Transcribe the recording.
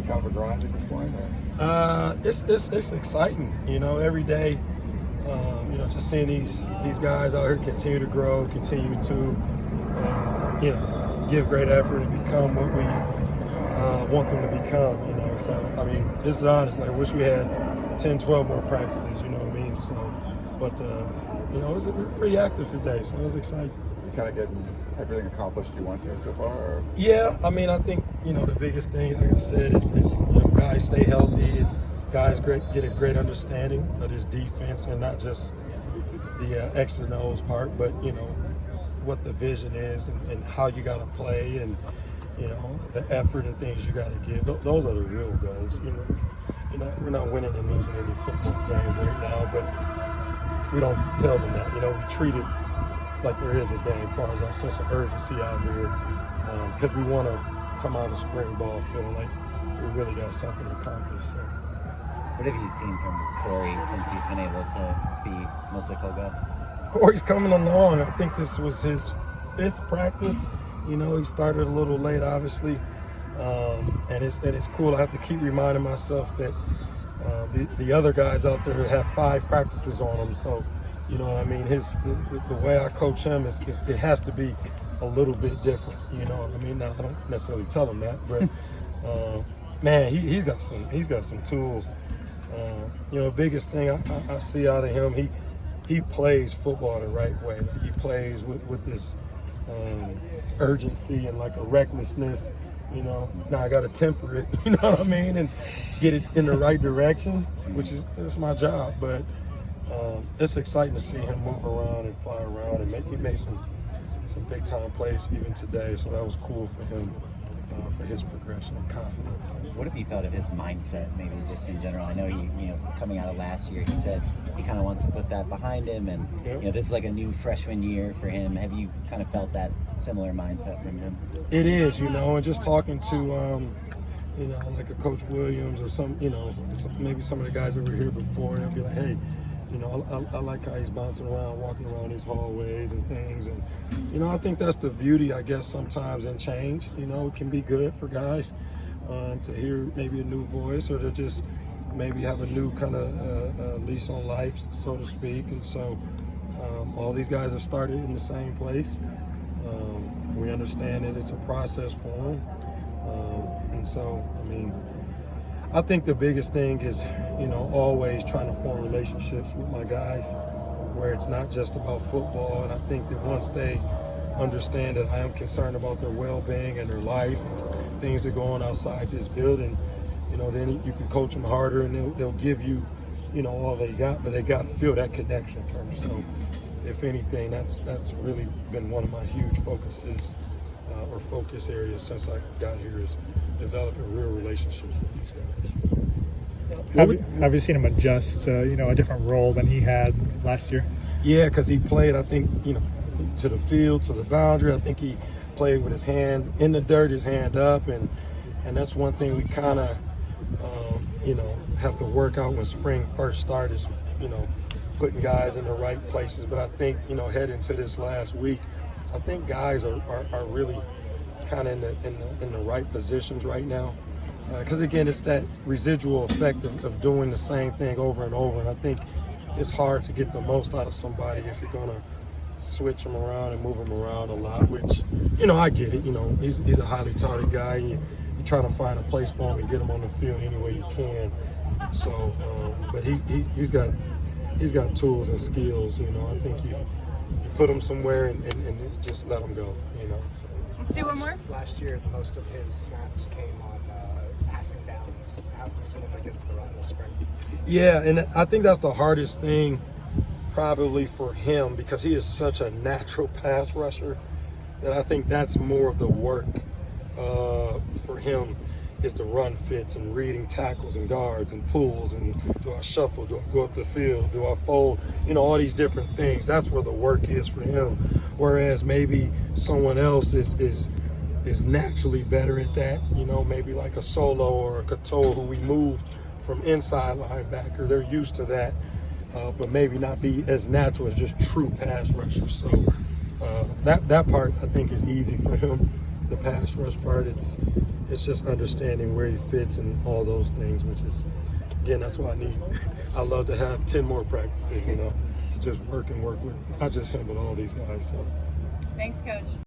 kind of a grind at this point? It's exciting, every day. Just seeing these guys out here continue to grow, continue to, give great effort and become what we want them to become, So, I mean, just honest, I wish we had 10, 12 more practices, you know what I mean? So, but, it was pretty active today, so it was exciting. You kind of getting everything accomplished you want to so far? Or? Yeah, I mean, I think, the biggest thing, like I said, is guys stay healthy and guys get a great understanding of this defense and not just the X's and O's part, but, what the vision is and how you got to play and, the effort and things you got to give. Those are the real goals, We're not winning and losing any football games right now, but we don't tell them that. We treat it like there is a game as far as our sense of urgency out here because we want to come out of spring ball feeling like we really got something to accomplish. So. What have you seen from Corey since he's been able to be mostly full go? Corey's coming along. I think this was his 5th practice. He started a little late, obviously, and it's cool. I have to keep reminding myself that the other guys out there have 5 practices on them. So, you know what I mean. The way I coach him is it has to be a little bit different. You know what I mean. Now I don't necessarily tell him that, but man, he's got some tools. Biggest thing I see out of him, he plays football the right way. Like he plays with this urgency and like a recklessness. Now I got to temper it, you know what I mean, and get it in the right direction, which is my job. But it's exciting to see him move around and fly around and he made some big time plays even today. So that was cool for him. For his progression and confidence. What have you thought of his mindset, maybe just in general? I know he coming out of last year, he said he kind of wants to put that behind him, and this is like a new freshman year for him. Have you kind of felt that similar mindset from him? It is, and just talking to, like a Coach Williams or some, maybe some of the guys that were here before, they'll be like, hey. I like how he's bouncing around, walking around these hallways and things. And, I think that's the beauty, I guess, sometimes in change. It can be good for guys to hear maybe a new voice or to just maybe have a new kind of lease on life, so to speak. And so all these guys have started in the same place. We understand that it's a process for them. And so, I mean, I think the biggest thing is, always trying to form relationships with my guys where it's not just about football. And I think that once they understand that I am concerned about their well-being and their life and things that go on outside this building, then you can coach them harder and they'll give you, all they got, but they got to feel that connection first. So if anything, that's really been one of my huge focuses or focus areas since I got here is developing real relationships with these guys. Have you seen him adjust to, a different role than he had last year? Yeah, because he played, I think, to the field, to the boundary. I think he played with his hand in the dirt, his hand up, and that's one thing we kind of, have to work out when spring first started, putting guys in the right places. But I think, heading to this last week, I think guys are really kind of in the right positions right now. Because again, it's that residual effect of doing the same thing over and over. And I think it's hard to get the most out of somebody if you're going to switch them around and move them around a lot, which, I get it. He's a highly touted guy. And you're trying to find a place for him and get him on the field any way you can. So, but he's got tools and skills. I think you put him somewhere and just let him go. So. See one more? Last year, most of his snaps came on passing downs. How presumably gets the run this spring? Yeah, and I think that's the hardest thing probably for him because he is such a natural pass rusher that I think that's more of the work for him is the run fits and reading tackles and guards and pulls and do I shuffle, do I go up the field, do I fold, all these different things. That's where the work is for him. Whereas maybe someone else is naturally better at that, maybe like a Solo or a Cato who we moved from inside linebacker. They're used to that, but maybe not be as natural as just true pass rushers. So that part I think is easy for him. The pass rush part, it's just understanding where he fits and all those things, which is, again, that's why I love to have 10 more practices, to just work with not just him, but all these guys. So. Thanks, Coach.